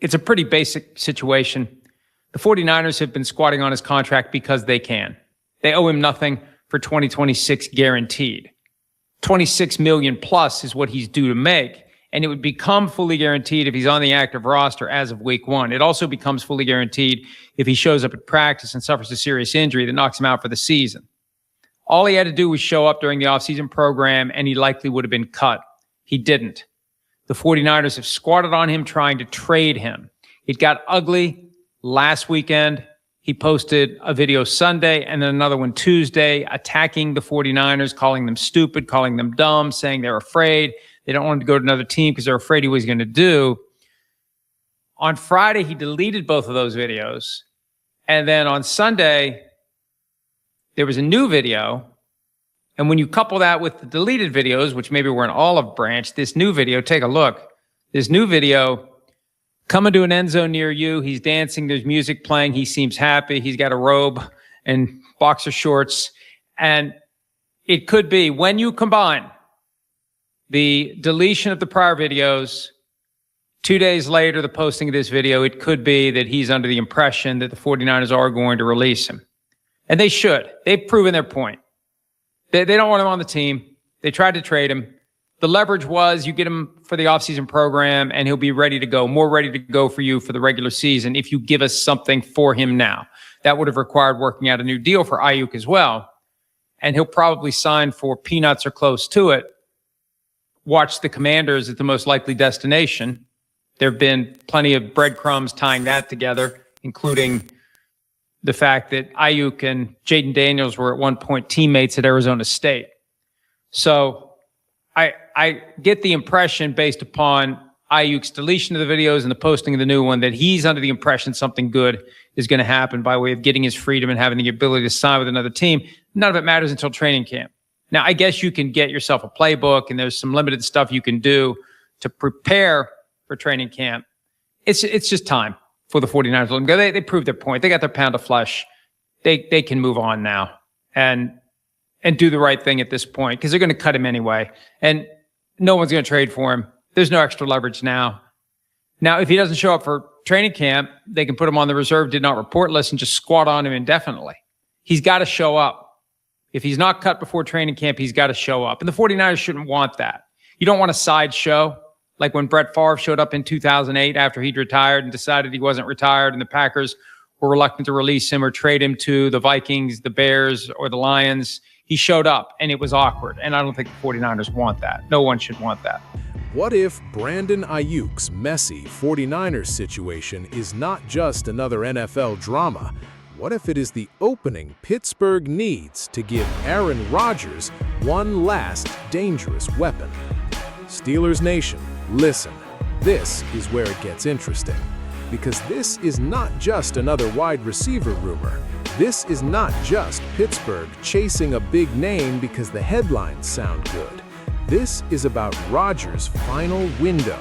It's a pretty basic situation. The 49ers have been squatting on his contract because they can. They owe him nothing for 2026 guaranteed. 26 million plus is what he's due to make. And it would become fully guaranteed if he's on the active roster as of week 1. It also becomes fully guaranteed if he shows up at practice and suffers a serious injury that knocks him out for the season. All he had to do was show up during the offseason program, and he likely would have been cut. He didn't. The 49ers have squatted on him trying to trade him. It got ugly last weekend. He posted a video Sunday and then another one Tuesday attacking the 49ers, calling them stupid, calling them dumb, saying they're afraid. They don't want him to go to another team because they're afraid he was going to do. On Friday, he deleted both of those videos. And then on Sunday, there was a new video. And when you couple that with the deleted videos, which maybe were an olive branch, this new video, take a look. This new video, coming to an end zone near you. He's dancing. There's music playing. He seems happy. He's got a robe and boxer shorts. And it could be, when you combine the deletion of the prior videos, 2 days later, the posting of this video, it could be that he's under the impression that the 49ers are going to release him. And they should. They've proven their point. They don't want him on the team. They tried to trade him. The leverage was you get him for the offseason program and he'll be ready to go, more ready to go for you for the regular season if you give us something for him now. That would have required working out a new deal for Aiyuk as well. And he'll probably sign for peanuts or close to it. Watch the Commanders at the most likely destination. There have been plenty of breadcrumbs tying that together, including the fact that Aiyuk and Jaden Daniels were at one point teammates at Arizona State. So I get the impression, based upon Aiyuk's deletion of the videos and the posting of the new one, that he's under the impression something good is going to happen by way of getting his freedom and having the ability to sign with another team. None of it matters until training camp. Now, I guess you can get yourself a playbook, and there's some limited stuff you can do to prepare for training camp. It's just time for the 49ers to let them go. They proved their point. They got their pound of flesh. They can move on now and do the right thing at this point, because they're going to cut him anyway. And no one's going to trade for him. There's no extra leverage now. Now, if he doesn't show up for training camp, they can put him on the reserve did not report list and just squat on him indefinitely. He's got to show up. If he's not cut before training camp, he's got to show up. And the 49ers shouldn't want that. You don't want a sideshow like when Brett Favre showed up in 2008 after he'd retired and decided he wasn't retired, and the Packers were reluctant to release him or trade him to the Vikings, the Bears, or the Lions. He showed up, and it was awkward. And I don't think the 49ers want that. No one should want that. What if Brandon Aiyuk's messy 49ers situation is not just another NFL drama? What if it is the opening Pittsburgh needs to give Aaron Rodgers one last dangerous weapon? Steelers Nation, listen. This is where it gets interesting. Because this is not just another wide receiver rumor. This is not just Pittsburgh chasing a big name because the headlines sound good. This is about Rodgers' final window.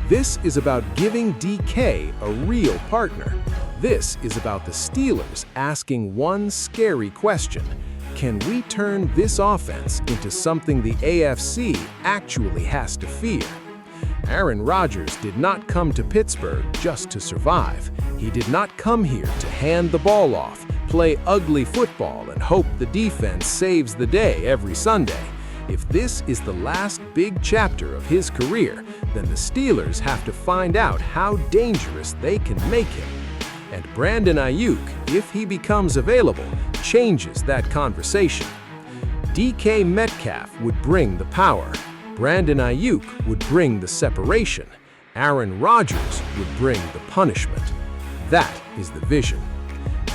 This is about giving DK a real partner. This is about the Steelers asking one scary question. Can we turn this offense into something the AFC actually has to fear? Aaron Rodgers did not come to Pittsburgh just to survive. He did not come here to hand the ball off, play ugly football, and hope the defense saves the day every Sunday. If this is the last big chapter of his career, then the Steelers have to find out how dangerous they can make him. And Brandon Aiyuk, if he becomes available, changes that conversation. DK Metcalf would bring the power. Brandon Aiyuk would bring the separation. Aaron Rodgers would bring the punishment. That is the vision.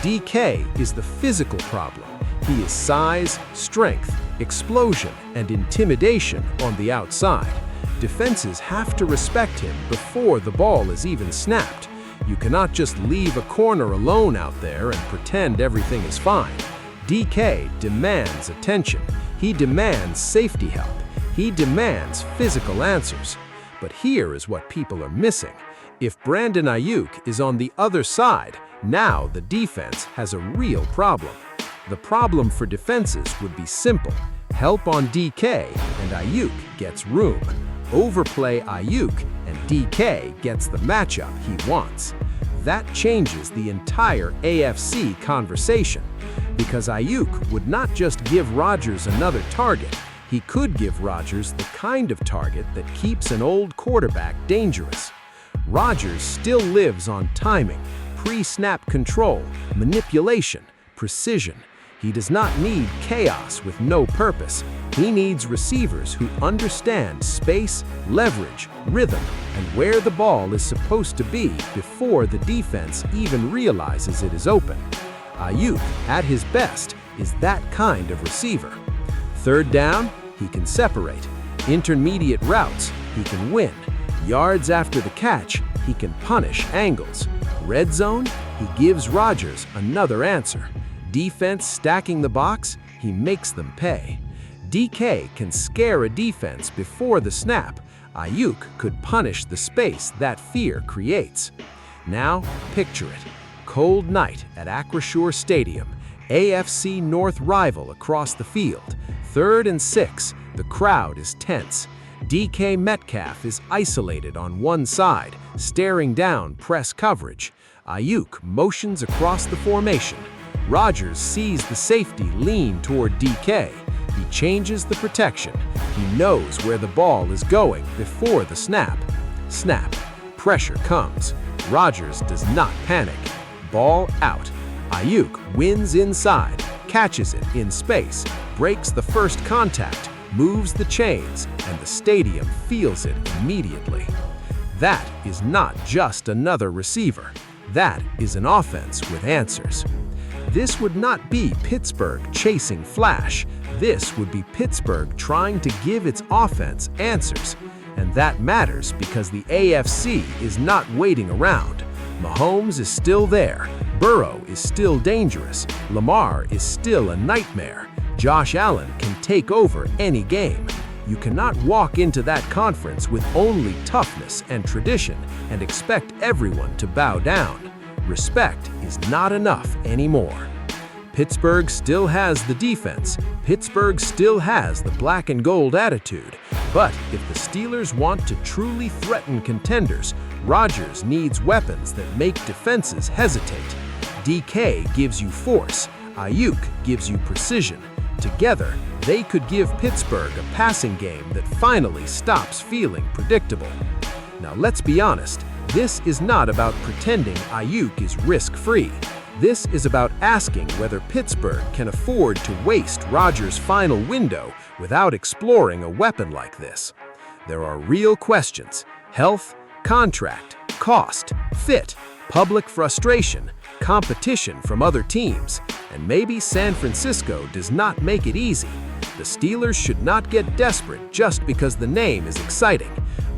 DK is the physical problem. He is size, strength, explosion, and intimidation on the outside. Defenses have to respect him before the ball is even snapped. You cannot just leave a corner alone out there and pretend everything is fine. DK demands attention. He demands safety help. He demands physical answers. But here is what people are missing. If Brandon Aiyuk is on the other side, now the defense has a real problem. The problem for defenses would be simple. Help on DK and Aiyuk gets room. overplay Aiyuk, and DK gets the matchup he wants. That changes the entire AFC conversation, because Aiyuk would not just give Rodgers another target, he could give Rodgers the kind of target that keeps an old quarterback dangerous. Rodgers still lives on timing, pre-snap control, manipulation, precision. He does not need chaos with no purpose. He needs receivers who understand space, leverage, rhythm, and where the ball is supposed to be before the defense even realizes it is open. Aiyuk, at his best, is that kind of receiver. Third down, he can separate. Intermediate routes, he can win. Yards after the catch, he can punish angles. Red zone, he gives Rodgers another answer. Defense stacking the box, he makes them pay. DK can scare a defense before the snap. Aiyuk could punish the space that fear creates. Now, picture it. Cold night at Acrisure Stadium. AFC North rival across the field. 3rd and 6, the crowd is tense. DK Metcalf is isolated on one side, staring down press coverage. Aiyuk motions across the formation. Rodgers sees the safety lean toward DK. He changes the protection. He knows where the ball is going before the snap. Snap. Pressure comes. Rodgers does not panic. Ball out. Aiyuk wins inside, catches it in space, breaks the first contact, moves the chains, and the stadium feels it immediately. That is not just another receiver. That is an offense with answers. This would not be Pittsburgh chasing flash. This would be Pittsburgh trying to give its offense answers. And that matters because the AFC is not waiting around. Mahomes is still there. Burrow is still dangerous. Lamar is still a nightmare. Josh Allen can take over any game. You cannot walk into that conference with only toughness and tradition and expect everyone to bow down. Respect is not enough anymore. Pittsburgh still has the defense. Pittsburgh still has the black and gold attitude. But if the Steelers want to truly threaten contenders, Rodgers needs weapons that make defenses hesitate. DK gives you force. Aiyuk gives you precision. Together, they could give Pittsburgh a passing game that finally stops feeling predictable. Now let's be honest, this is not about pretending Aiyuk is risk-free. This is about asking whether Pittsburgh can afford to waste Rodgers' final window without exploring a weapon like this. There are real questions: health, contract, cost, fit, public frustration, competition from other teams, and maybe San Francisco does not make it easy. The Steelers should not get desperate just because the name is exciting.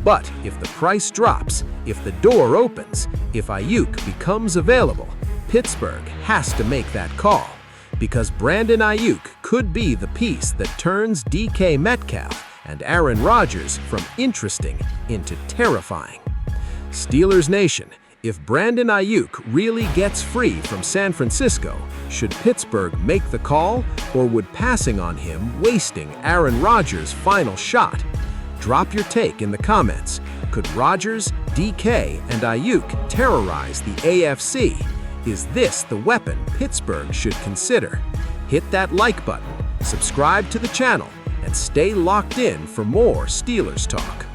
But if the price drops, if the door opens, if Aiyuk becomes available, Pittsburgh has to make that call. Because Brandon Aiyuk could be the piece that turns DK Metcalf and Aaron Rodgers from interesting into terrifying. Steelers Nation, if Brandon Aiyuk really gets free from San Francisco, should Pittsburgh make the call, or would passing on him wasting Aaron Rodgers' final shot? Drop your take in the comments. Could Rodgers, DK, and Aiyuk terrorize the AFC? Is this the weapon Pittsburgh should consider? Hit that like button, subscribe to the channel, and stay locked in for more Steelers talk.